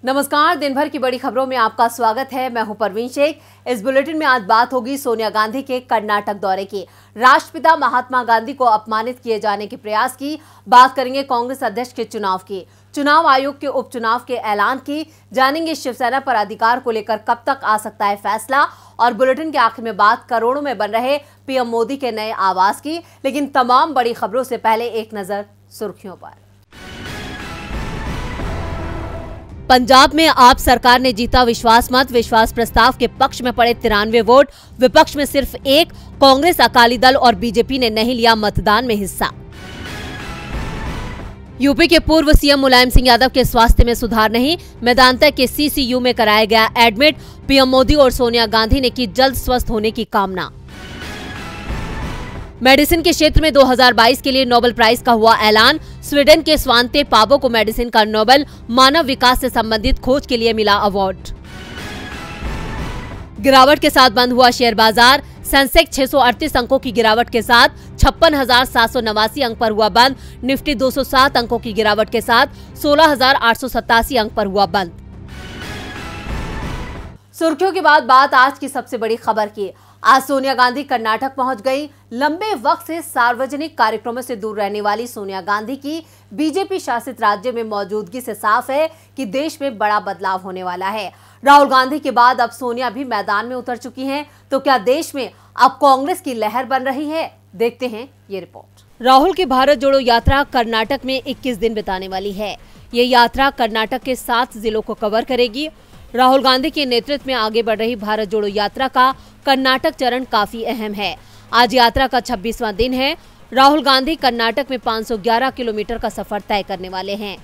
नमस्कार, दिन भर की बड़ी खबरों में आपका स्वागत है। मैं हूं परवीन शेख। इस बुलेटिन में आज बात होगी सोनिया गांधी के कर्नाटक दौरे की। राष्ट्रपिता महात्मा गांधी को अपमानित किए जाने के प्रयास की। बात करेंगे कांग्रेस अध्यक्ष के चुनाव की, चुनाव आयोग के उपचुनाव के ऐलान की। जानेंगे शिवसेना पर अधिकार को लेकर कब तक आ सकता है फैसला। और बुलेटिन के आखिर में बात करोड़ों में बन रहे पीएम मोदी के नए आवास की। लेकिन तमाम बड़ी खबरों से पहले एक नजर सुर्खियों पर। पंजाब में आप सरकार ने जीता विश्वास मत। विश्वास प्रस्ताव के पक्ष में पड़े 93 वोट, विपक्ष में सिर्फ 1। कांग्रेस, अकाली दल और बीजेपी ने नहीं लिया मतदान में हिस्सा। यूपी के पूर्व सीएम मुलायम सिंह यादव के स्वास्थ्य में सुधार नहीं, मेदांता के सीसीयू में कराया गया एडमिट। पीएम मोदी और सोनिया गांधी ने की जल्द स्वस्थ होने की कामना। मेडिसिन के क्षेत्र में 2022 के लिए नोबेल प्राइज का हुआ ऐलान। स्वीडन के स्वांते पाबो को मेडिसिन का नोबेल, मानव विकास से संबंधित खोज के लिए मिला अवार्ड। गिरावट के साथ बंद हुआ शेयर बाजार। सेंसेक्स 638 अंकों की गिरावट के साथ 56,789 अंक पर हुआ बंद। निफ्टी 207 अंकों की गिरावट के साथ 16,887 अंक पर हुआ बंद। सुर्खियों के बाद बात आज की सबसे बड़ी खबर की। आज सोनिया गांधी कर्नाटक पहुंच गई। लंबे वक्त से सार्वजनिक कार्यक्रमों से दूर रहने वाली सोनिया गांधी की बीजेपी शासित राज्य में मौजूदगी से साफ है कि देश में बड़ा बदलाव होने वाला है। राहुल गांधी के बाद अब सोनिया भी मैदान में उतर चुकी हैं। तो क्या देश में अब कांग्रेस की लहर बन रही है? देखते हैं ये रिपोर्ट। राहुल की भारत जोड़ो यात्रा कर्नाटक में 21 दिन बिताने वाली है। ये यात्रा कर्नाटक के 7 जिलों को कवर करेगी। राहुल गांधी के नेतृत्व में आगे बढ़ रही भारत जोड़ो यात्रा का कर्नाटक चरण काफी अहम है। आज यात्रा का 26वां दिन है। राहुल गांधी कर्नाटक में 511 किलोमीटर का सफर तय करने वाले हैं।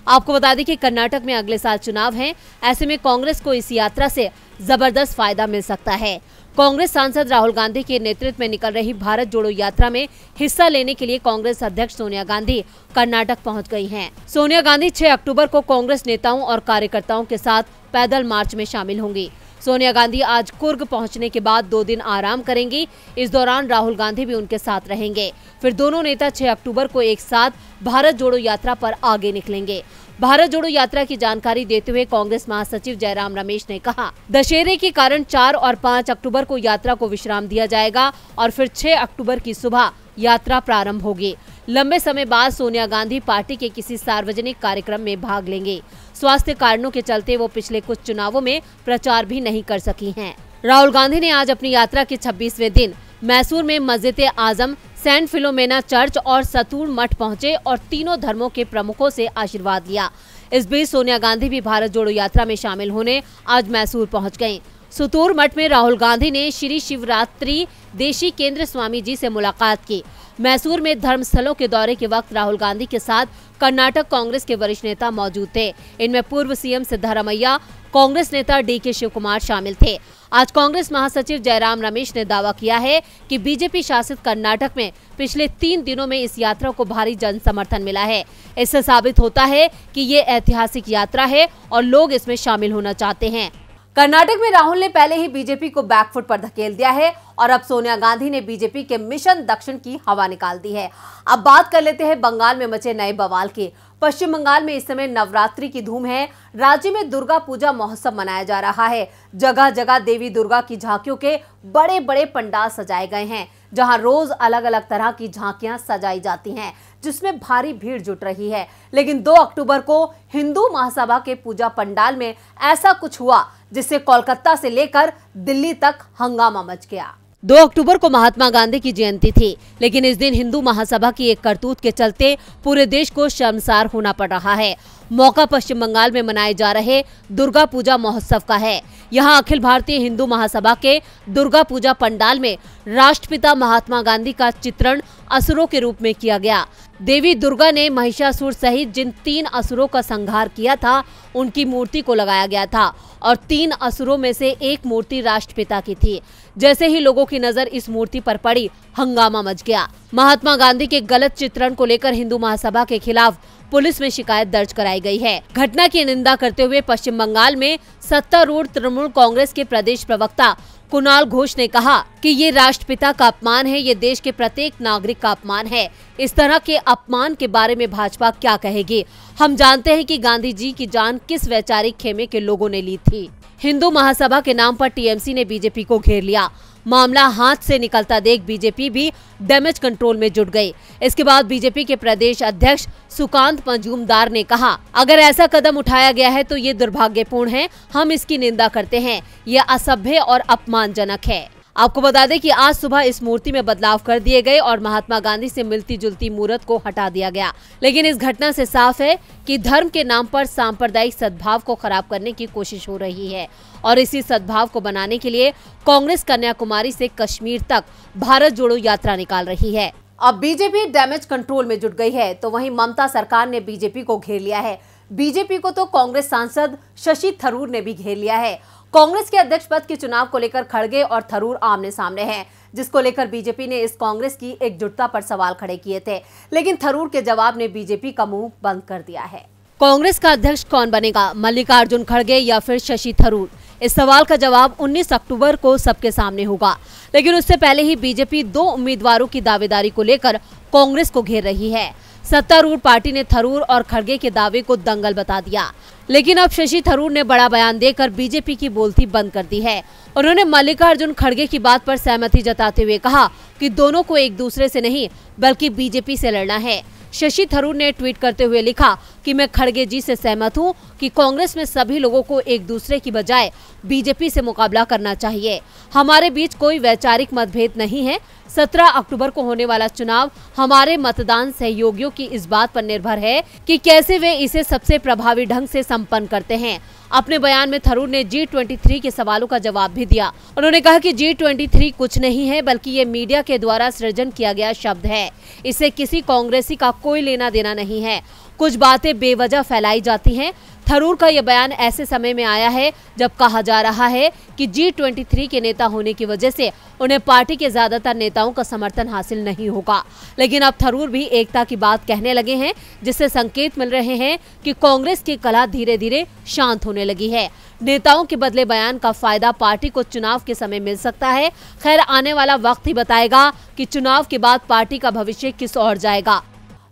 आपको बता दें कि कर्नाटक में अगले साल चुनाव हैं। ऐसे में कांग्रेस को इस यात्रा से जबरदस्त फायदा मिल सकता है। कांग्रेस सांसद राहुल गांधी के नेतृत्व में निकल रही भारत जोड़ो यात्रा में हिस्सा लेने के लिए कांग्रेस अध्यक्ष सोनिया गांधी कर्नाटक पहुंच गई हैं। सोनिया गांधी 6 अक्टूबर को कांग्रेस नेताओं और कार्यकर्ताओं के साथ पैदल मार्च में शामिल होंगी। सोनिया गांधी आज कुर्ग पहुंचने के बाद 2 दिन आराम करेंगी। इस दौरान राहुल गांधी भी उनके साथ रहेंगे। फिर दोनों नेता 6 अक्टूबर को एक साथ भारत जोड़ो यात्रा पर आगे निकलेंगे। भारत जोड़ो यात्रा की जानकारी देते हुए कांग्रेस महासचिव जयराम रमेश ने कहा, दशहरे के कारण 4 और 5 अक्टूबर को यात्रा को विश्राम दिया जाएगा और फिर 6 अक्टूबर की सुबह यात्रा प्रारंभ होगी। लंबे समय बाद सोनिया गांधी पार्टी के किसी सार्वजनिक कार्यक्रम में भाग लेंगे। स्वास्थ्य कारणों के चलते वो पिछले कुछ चुनावों में प्रचार भी नहीं कर सकी हैं। राहुल गांधी ने आज अपनी यात्रा के 26वें दिन मैसूर में मस्जिद-ए-आजम, सेंट फिलोमेना चर्च और सतूर मठ पहुंचे और तीनों धर्मों के प्रमुखों से आशीर्वाद लिया। इस बीच सोनिया गांधी भी भारत जोड़ो यात्रा में शामिल होने आज मैसूर पहुंच गयी। सतूर मठ में राहुल गांधी ने श्री शिवरात्रि देशी केंद्र स्वामी जी से मुलाकात की। मैसूर में धर्मस्थलों के दौरे के वक्त राहुल गांधी के साथ कर्नाटक कांग्रेस के वरिष्ठ नेता मौजूद थे। इनमें पूर्व सीएम सिद्धरामैया, कांग्रेस नेता डीके शिवकुमार शामिल थे। आज कांग्रेस महासचिव जयराम रमेश ने दावा किया है कि बीजेपी शासित कर्नाटक में पिछले 3 दिनों में इस यात्रा को भारी जन समर्थन मिला है। इससे साबित होता है कि ये ऐतिहासिक यात्रा है और लोग इसमें शामिल होना चाहते हैं। कर्नाटक में राहुल ने पहले ही बीजेपी को बैकफुट पर धकेल दिया है और अब सोनिया गांधी ने बीजेपी के मिशन दक्षिण की हवा निकाल दी है। अब बात कर लेते हैं बंगाल में मचे नए बवाल की। पश्चिम बंगाल में इस समय नवरात्रि की धूम है। राज्य में दुर्गा पूजा महोत्सव मनाया जा रहा है। जगह जगह देवी दुर्गा की झांकियों के बड़े बड़े पंडाल सजाए गए हैं, जहां रोज अलग अलग तरह की झांकियां सजाई जाती हैं, जिसमें भारी भीड़ जुट रही है। लेकिन 2 अक्टूबर को हिंदू महासभा के पूजा पंडाल में ऐसा कुछ हुआ जिससे कोलकाता से लेकर दिल्ली तक हंगामा मच गया। 2 अक्टूबर को महात्मा गांधी की जयंती थी, लेकिन इस दिन हिंदू महासभा की एक करतूत के चलते पूरे देश को शर्मसार होना पड़ रहा है। मौका पश्चिम बंगाल में मनाए जा रहे दुर्गा पूजा महोत्सव का है। यहाँ अखिल भारतीय हिंदू महासभा के दुर्गा पूजा पंडाल में राष्ट्रपिता महात्मा गांधी का चित्रण असुरों के रूप में किया गया। देवी दुर्गा ने महिषासुर सहित जिन 3 असुरों का संहार किया था, उनकी मूर्ति को लगाया गया था और 3 असुरों में से एक मूर्ति राष्ट्रपिता की थी। जैसे ही लोगों की नजर इस मूर्ति पर पड़ी, हंगामा मच गया। महात्मा गांधी के गलत चित्रण को लेकर हिंदू महासभा के खिलाफ पुलिस में शिकायत दर्ज कराई लगाई गई है। घटना की निंदा करते हुए पश्चिम बंगाल में सत्तारूढ़ तृणमूल कांग्रेस के प्रदेश प्रवक्ता कुणाल घोष ने कहा कि ये राष्ट्रपिता का अपमान है, ये देश के प्रत्येक नागरिक का अपमान है। इस तरह के अपमान के बारे में भाजपा क्या कहेगी? हम जानते हैं कि गांधी जी की जान किस वैचारिक खेमे के लोगों ने ली थी। हिंदू महासभा के नाम पर टीएमसी ने बीजेपी को घेर लिया। मामला हाथ से निकलता देख बीजेपी भी डैमेज कंट्रोल में जुट गई। इसके बाद बीजेपी के प्रदेश अध्यक्ष सुकांत मजूमदार ने कहा, अगर ऐसा कदम उठाया गया है तो ये दुर्भाग्यपूर्ण है, हम इसकी निंदा करते हैं, ये असभ्य और अपमानजनक है। आपको बता दें कि आज सुबह इस मूर्ति में बदलाव कर दिए गए और महात्मा गांधी से मिलती जुलती मूर्त को हटा दिया गया। लेकिन इस घटना से साफ है कि धर्म के नाम पर सांप्रदायिक सद्भाव को खराब करने की कोशिश हो रही है और इसी सद्भाव को बनाने के लिए कांग्रेस कन्याकुमारी से कश्मीर तक भारत जोड़ो यात्रा निकाल रही है। अब बीजेपी डैमेज कंट्रोल में जुट गई है तो वहीं ममता सरकार ने बीजेपी को घेर लिया है। बीजेपी को तो कांग्रेस सांसद शशि थरूर ने भी घेर लिया है। कांग्रेस के अध्यक्ष पद के चुनाव को लेकर खड़गे और थरूर आमने सामने हैं, जिसको लेकर बीजेपी ने इस कांग्रेस की एकजुटता पर सवाल खड़े किए थे, लेकिन थरूर के जवाब ने बीजेपी का मुंह बंद कर दिया है। कांग्रेस का अध्यक्ष कौन बनेगा, मल्लिकार्जुन खड़गे या फिर शशि थरूर? इस सवाल का जवाब 19 अक्टूबर को सबके सामने होगा। लेकिन उससे पहले ही बीजेपी 2 उम्मीदवारों की दावेदारी को लेकर कांग्रेस को घेर रही है। सत्तारूढ़ पार्टी ने थरूर और खड़गे के दावे को दंगल बता दिया, लेकिन अब शशि थरूर ने बड़ा बयान देकर बीजेपी की बोलती बंद कर दी है। उन्होंने मल्लिकार्जुन खड़गे की बात पर सहमति जताते हुए कहा कि दोनों को एक दूसरे से नहीं बल्कि बीजेपी से लड़ना है। शशि थरूर ने ट्वीट करते हुए लिखा कि मैं खड़गे जी से सहमत हूं कि कांग्रेस में सभी लोगों को एक दूसरे की बजाय बीजेपी से मुकाबला करना चाहिए। हमारे बीच कोई वैचारिक मतभेद नहीं है। 17 अक्टूबर को होने वाला चुनाव हमारे मतदान सहयोगियों की इस बात पर निर्भर है कि कैसे वे इसे सबसे प्रभावी ढंग से संपन्न करते हैं। अपने बयान में थरूर ने G23 के सवालों का जवाब भी दिया। उन्होंने कहा कि G23 कुछ नहीं है बल्कि ये मीडिया के द्वारा सृजन किया गया शब्द है। इससे किसी कांग्रेसी का कोई लेना देना नहीं है। कुछ बातें बेवजह फैलाई जाती हैं। थरूर का यह बयान ऐसे समय में आया है जब कहा जा रहा है कि G23 के नेता होने की वजह से उन्हें पार्टी के ज्यादातर नेताओं का समर्थन हासिल नहीं होगा। लेकिन अब थरूर भी एकता की बात कहने लगे हैं, जिससे संकेत मिल रहे हैं कि कांग्रेस की कला धीरे धीरे शांत होने लगी है। नेताओं के बदले बयान का फायदा पार्टी को चुनाव के समय मिल सकता है। खैर, आने वाला वक्त ही बताएगा कि चुनाव के बाद पार्टी का भविष्य किस ओर जाएगा।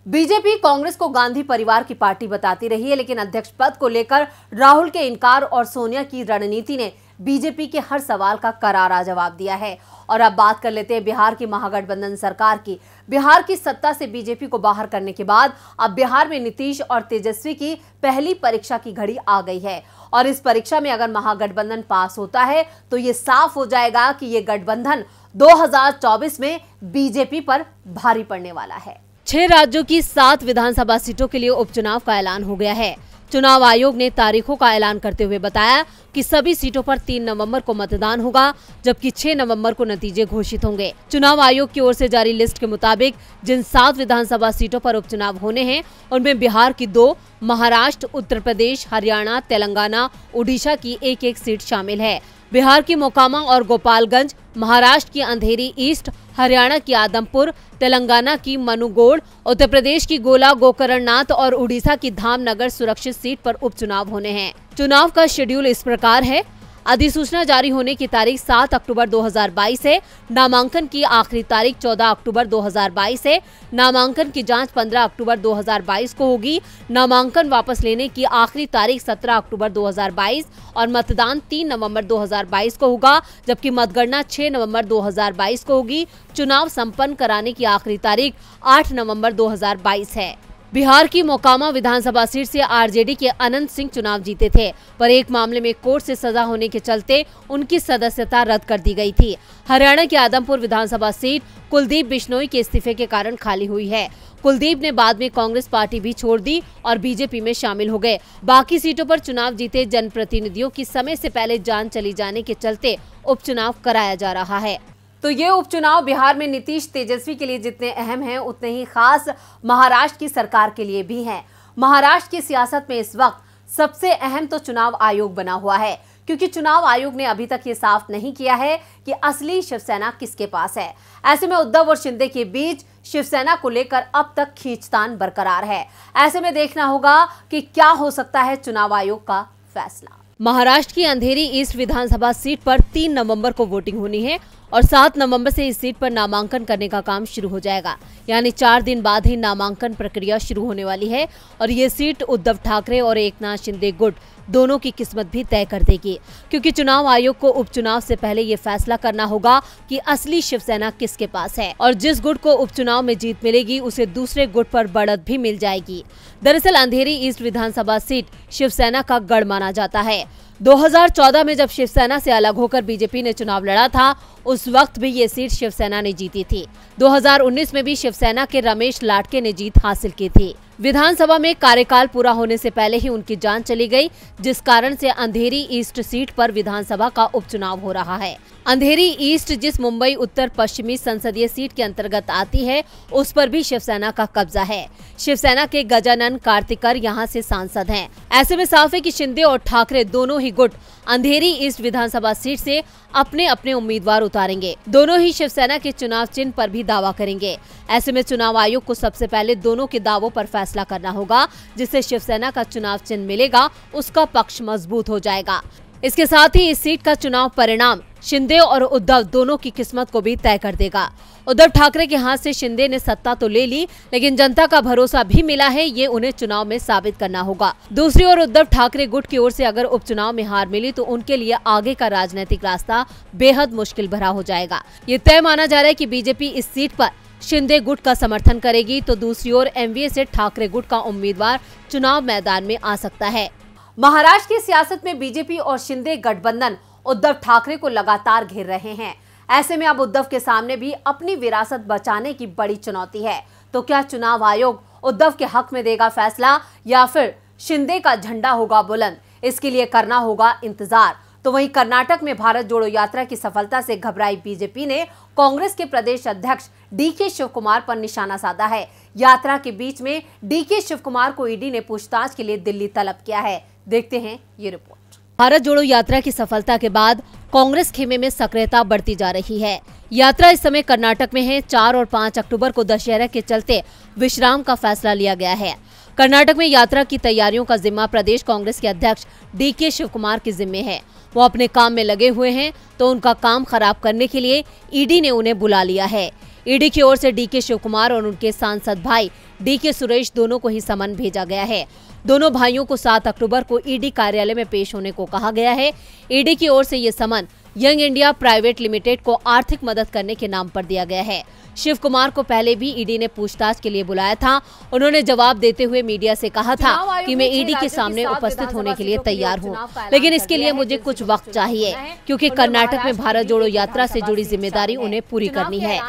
बीजेपी कांग्रेस को गांधी परिवार की पार्टी बताती रही है, लेकिन अध्यक्ष पद को लेकर राहुल के इनकार और सोनिया की रणनीति ने बीजेपी के हर सवाल का करारा जवाब दिया है। और अब बात कर लेते हैं बिहार की महागठबंधन सरकार की। बिहार की सत्ता से बीजेपी को बाहर करने के बाद अब बिहार में नीतीश और तेजस्वी की पहली परीक्षा की घड़ी आ गई है। और इस परीक्षा में अगर महागठबंधन पास होता है तो ये साफ हो जाएगा कि ये गठबंधन 2024 में बीजेपी पर भारी पड़ने वाला है। 6 राज्यों की 7 विधानसभा सीटों के लिए उपचुनाव का ऐलान हो गया है। चुनाव आयोग ने तारीखों का ऐलान करते हुए बताया कि सभी सीटों पर 3 नवंबर को मतदान होगा, जबकि 6 नवंबर को नतीजे घोषित होंगे। चुनाव आयोग की ओर से जारी लिस्ट के मुताबिक जिन 7 विधानसभा सीटों पर उपचुनाव होने हैं उनमें बिहार की 2, महाराष्ट्र, उत्तर प्रदेश, हरियाणा, तेलंगाना, उड़ीसा की 1-1 सीट शामिल है। बिहार की मोकामा और गोपालगंज, महाराष्ट्र की अंधेरी ईस्ट, हरियाणा की आदमपुर, तेलंगाना की मनुगोड़, उत्तर प्रदेश की गोला गोकर्णनाथ और उड़ीसा की धामनगर सुरक्षित सीट पर उपचुनाव होने हैं। चुनाव का शेड्यूल इस प्रकार है। अधिसूचना जारी होने की तारीख 7 अक्टूबर 2022 है। नामांकन की आखिरी तारीख 14 अक्टूबर 2022 है। नामांकन की जांच 15 अक्टूबर 2022 को होगी। नामांकन वापस लेने की आखिरी तारीख 17 अक्टूबर 2022 और मतदान 3 नवंबर 2022 को होगा, जबकि मतगणना 6 नवंबर 2022 को होगी। चुनाव संपन्न कराने की आखिरी तारीख 8 नवंबर 2022 है। बिहार की मोकामा विधानसभा सीट से आरजेडी के अनंत सिंह चुनाव जीते थे, पर एक मामले में कोर्ट से सजा होने के चलते उनकी सदस्यता रद्द कर दी गई थी। हरियाणा की आदमपुर विधानसभा सीट कुलदीप बिश्नोई के इस्तीफे के कारण खाली हुई है। कुलदीप ने बाद में कांग्रेस पार्टी भी छोड़ दी और बीजेपी में शामिल हो गए। बाकी सीटों पर चुनाव जीते जनप्रतिनिधियों की समय से पहले जान चली जाने के चलते उपचुनाव कराया जा रहा है। तो ये उपचुनाव बिहार में नीतीश तेजस्वी के लिए जितने अहम हैं उतने ही खास महाराष्ट्र की सरकार के लिए भी हैं। महाराष्ट्र की सियासत में इस वक्त सबसे अहम तो चुनाव आयोग बना हुआ है, क्योंकि चुनाव आयोग ने अभी तक ये साफ नहीं किया है कि असली शिवसेना किसके पास है। ऐसे में उद्धव और शिंदे के बीच शिवसेना को लेकर अब तक खींचतान बरकरार है। ऐसे में देखना होगा कि क्या हो सकता है चुनाव आयोग का फैसला। महाराष्ट्र की अंधेरी ईस्ट विधानसभा सीट पर 3 नवंबर को वोटिंग होनी है और 7 नवंबर से इस सीट पर नामांकन करने का काम शुरू हो जाएगा। यानी 4 दिन बाद ही नामांकन प्रक्रिया शुरू होने वाली है और ये सीट उद्धव ठाकरे और एकनाथ शिंदे गुट दोनों की किस्मत भी तय कर देगी, क्योंकि चुनाव आयोग को उपचुनाव से पहले ये फैसला करना होगा कि असली शिवसेना किसके पास है और जिस गुट को उपचुनाव में जीत मिलेगी उसे दूसरे गुट पर बढ़त भी मिल जाएगी। दरअसल अंधेरी ईस्ट विधानसभा सीट शिवसेना का गढ़ माना जाता है। 2014 में जब शिवसेना से अलग होकर बीजेपी ने चुनाव लड़ा था, उस वक्त भी ये सीट शिवसेना ने जीती थी। 2019 में भी शिवसेना के रमेश लाटके ने जीत हासिल की थी। विधानसभा में कार्यकाल पूरा होने से पहले ही उनकी जान चली गई, जिस कारण से अंधेरी ईस्ट सीट पर विधानसभा का उपचुनाव हो रहा है। अंधेरी ईस्ट जिस मुंबई उत्तर पश्चिमी संसदीय सीट के अंतर्गत आती है, उस पर भी शिवसेना का कब्जा है। शिवसेना के गजानन कार्तिकर यहाँ से सांसद हैं। ऐसे में साफ है कि शिंदे और ठाकरे दोनों ही गुट अंधेरी ईस्ट विधानसभा सीट से अपने अपने उम्मीदवार उतारेंगे। दोनों ही शिवसेना के चुनाव चिन्ह पर भी दावा करेंगे। ऐसे में चुनाव आयोग को सबसे पहले दोनों के दावों पर फैसला करना होगा। जिससे शिवसेना का चुनाव चिन्ह मिलेगा, उसका पक्ष मजबूत हो जाएगा। इसके साथ ही इस सीट का चुनाव परिणाम शिंदे और उद्धव दोनों की किस्मत को भी तय कर देगा। उद्धव ठाकरे के हाथ से शिंदे ने सत्ता तो ले ली, लेकिन जनता का भरोसा भी मिला है, ये उन्हें चुनाव में साबित करना होगा। दूसरी ओर उद्धव ठाकरे गुट की ओर से अगर उपचुनाव में हार मिली तो उनके लिए आगे का राजनीतिक रास्ता बेहद मुश्किल भरा हो जाएगा। ये तय माना जा रहा है कि बीजेपी इस सीट पर शिंदे गुट का समर्थन करेगी, तो दूसरी ओर एमवीए से ठाकरे गुट का उम्मीदवार चुनाव मैदान में आ सकता है। महाराष्ट्र की सियासत में बीजेपी और शिंदे गठबंधन उद्धव ठाकरे को लगातार घेर रहे हैं। ऐसे में अब उद्धव के सामने भी अपनी विरासत बचाने की बड़ी चुनौती है। तो क्या चुनाव आयोग उद्धव के हक में देगा फैसला या फिर शिंदे का झंडा होगा बुलंद? इसके लिए करना होगा इंतजार। तो वहीं कर्नाटक में भारत जोड़ो यात्रा की सफलता से घबराई बीजेपी ने कांग्रेस के प्रदेश अध्यक्ष डीके शिवकुमार पर निशाना साधा है। यात्रा के बीच में डीके शिवकुमार को ईडी ने पूछताछ के लिए दिल्ली तलब किया है। देखते हैं ये रिपोर्ट। भारत जोड़ो यात्रा की सफलता के बाद कांग्रेस खेमे में सक्रियता बढ़ती जा रही है। यात्रा इस समय कर्नाटक में है। 4 और 5 अक्टूबर को दशहरा के चलते विश्राम का फैसला लिया गया है। कर्नाटक में यात्रा की तैयारियों का जिम्मा प्रदेश कांग्रेस के अध्यक्ष डीके शिवकुमार के जिम्मे है। वो अपने काम में लगे हुए हैं, तो उनका काम खराब करने के लिए ईडी ने उन्हें बुला लिया है। ईडी की ओर से डीके शिवकुमार और उनके सांसद भाई डीके सुरेश दोनों को ही समन भेजा गया है। दोनों भाइयों को 7 अक्टूबर को ईडी कार्यालय में पेश होने को कहा गया है। ईडी की ओर से ये समन यंग इंडिया प्राइवेट लिमिटेड को आर्थिक मदद करने के नाम पर दिया गया है। शिव कुमार को पहले भी ईडी ने पूछताछ के लिए बुलाया था। उन्होंने जवाब देते हुए मीडिया से कहा था कि मैं ईडी के सामने उपस्थित होने के लिए तैयार हूं, लेकिन इसके लिए मुझे कुछ वक्त चाहिए, क्योंकि कर्नाटक में भारत जोड़ो यात्रा से जुड़ी जिम्मेदारी उन्हें पूरी करनी है,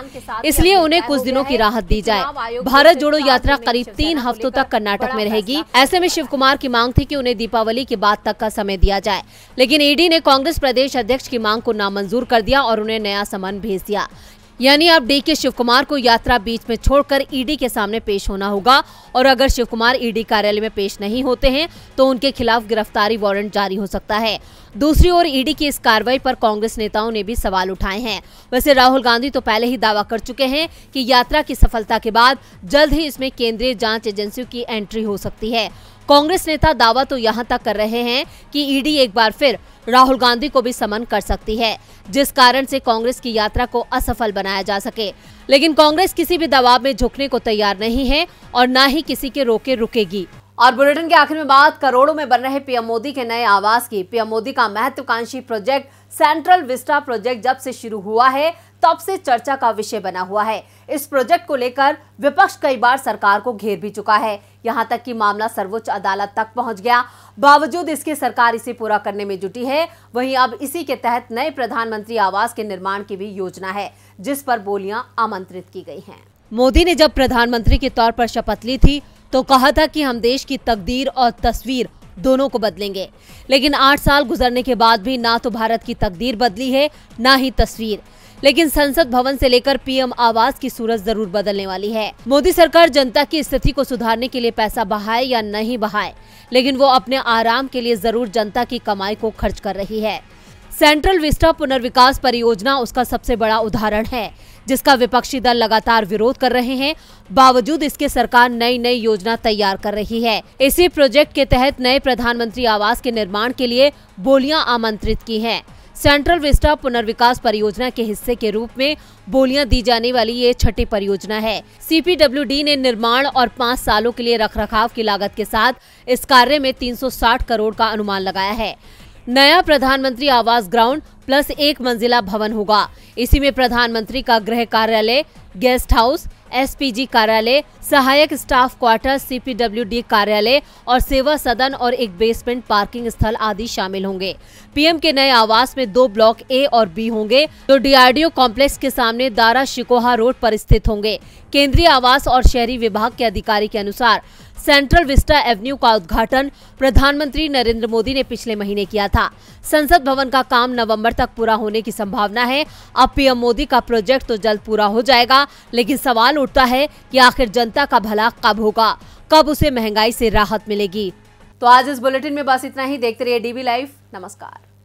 इसलिए उन्हें कुछ दिनों की राहत दी जाए। भारत जोड़ो यात्रा करीब 3 हफ्तों तक कर्नाटक में रहेगी। ऐसे में शिव कुमार की मांग थी कि उन्हें दीपावली के बाद तक का समय दिया जाए, लेकिन ईडी ने कांग्रेस प्रदेश अध्यक्ष की मांग को नामंजूर कर दिया और उन्हें नया समन भेज दिया। यानी अब डीके शिवकुमार को यात्रा बीच में छोड़कर ईडी के सामने पेश होना होगा, और अगर शिवकुमार ईडी कार्यालय में पेश नहीं होते हैं तो उनके खिलाफ गिरफ्तारी वारंट जारी हो सकता है। दूसरी ओर ईडी की इस कार्रवाई पर कांग्रेस नेताओं ने भी सवाल उठाए हैं। वैसे राहुल गांधी तो पहले ही दावा कर चुके हैं कि यात्रा की सफलता के बाद जल्द ही इसमें केंद्रीय जांच एजेंसियों की एंट्री हो सकती है। कांग्रेस नेता दावा तो यहां तक कर रहे हैं कि ईडी एक बार फिर राहुल गांधी को भी समन कर सकती है, जिस कारण से कांग्रेस की यात्रा को असफल बनाया जा सके। लेकिन कांग्रेस किसी भी दबाव में झुकने को तैयार नहीं है और न ही किसी के रोके रुकेगी। और बुलेटिन के आखिर में बात करोड़ों में बन रहे पीएम मोदी के नए आवास की। पीएम मोदी का महत्वाकांक्षी प्रोजेक्ट सेंट्रल विस्टा प्रोजेक्ट जब से शुरू हुआ है तब से चर्चा का विषय बना हुआ है। इस प्रोजेक्ट को लेकर विपक्ष कई बार सरकार को घेर भी चुका है, यहां तक कि मामला सर्वोच्च अदालत तक पहुंच गया। बावजूद इसके सरकार इसे पूरा करने में जुटी है। वहीं अब इसी के तहत नए प्रधानमंत्री आवास के निर्माण की भी योजना है, जिस पर बोलियां आमंत्रित की गई हैं। मोदी ने जब प्रधानमंत्री के तौर पर शपथ ली थी तो कहा था कि हम देश की तकदीर और तस्वीर दोनों को बदलेंगे, लेकिन 8 साल गुजरने के बाद भी ना तो भारत की तकदीर बदली है, ना ही तस्वीर। लेकिन संसद भवन से लेकर पीएम आवास की सूरत जरूर बदलने वाली है। मोदी सरकार जनता की स्थिति को सुधारने के लिए पैसा बहाए या नहीं बहाए, लेकिन वो अपने आराम के लिए जरूर जनता की कमाई को खर्च कर रही है। सेंट्रल विस्टा पुनर्विकास परियोजना उसका सबसे बड़ा उदाहरण है, जिसका विपक्षी दल लगातार विरोध कर रहे हैं। बावजूद इसके सरकार नई नई योजना तैयार कर रही है। इसी प्रोजेक्ट के तहत नए प्रधानमंत्री आवास के निर्माण के लिए बोलियां आमंत्रित की हैं। सेंट्रल विस्टा पुनर्विकास परियोजना के हिस्से के रूप में बोलियां दी जाने वाली ये छठी परियोजना है। CPWD ने निर्माण और 5 सालों के लिए रखरखाव की लागत के साथ इस कार्य में 360 करोड़ का अनुमान लगाया है। नया प्रधानमंत्री आवास ग्राउंड प्लस 1 मंजिला भवन होगा। इसी में प्रधानमंत्री का गृह कार्यालय, गेस्ट हाउस, SPG कार्यालय, सहायक स्टाफ क्वार्टर, CPWD कार्यालय और सेवा सदन और एक बेसमेंट पार्किंग स्थल आदि शामिल होंगे। पीएम के नए आवास में 2 ब्लॉक A और B होंगे, जो DRDO कॉम्प्लेक्स के सामने दारा शिकोहा रोड पर स्थित होंगे। केंद्रीय आवास और शहरी विभाग के अधिकारी के अनुसार सेंट्रल विस्टा एवेन्यू का उद्घाटन प्रधानमंत्री नरेंद्र मोदी ने पिछले महीने किया था। संसद भवन का काम नवंबर तक पूरा होने की संभावना है। अब पीएम मोदी का प्रोजेक्ट तो जल्द पूरा हो जाएगा, लेकिन सवाल उठता है कि आखिर जनता का भला कब होगा, कब उसे महंगाई से राहत मिलेगी। तो आज इस बुलेटिन में बस इतना ही। देखते रहिए DB लाइव। नमस्कार।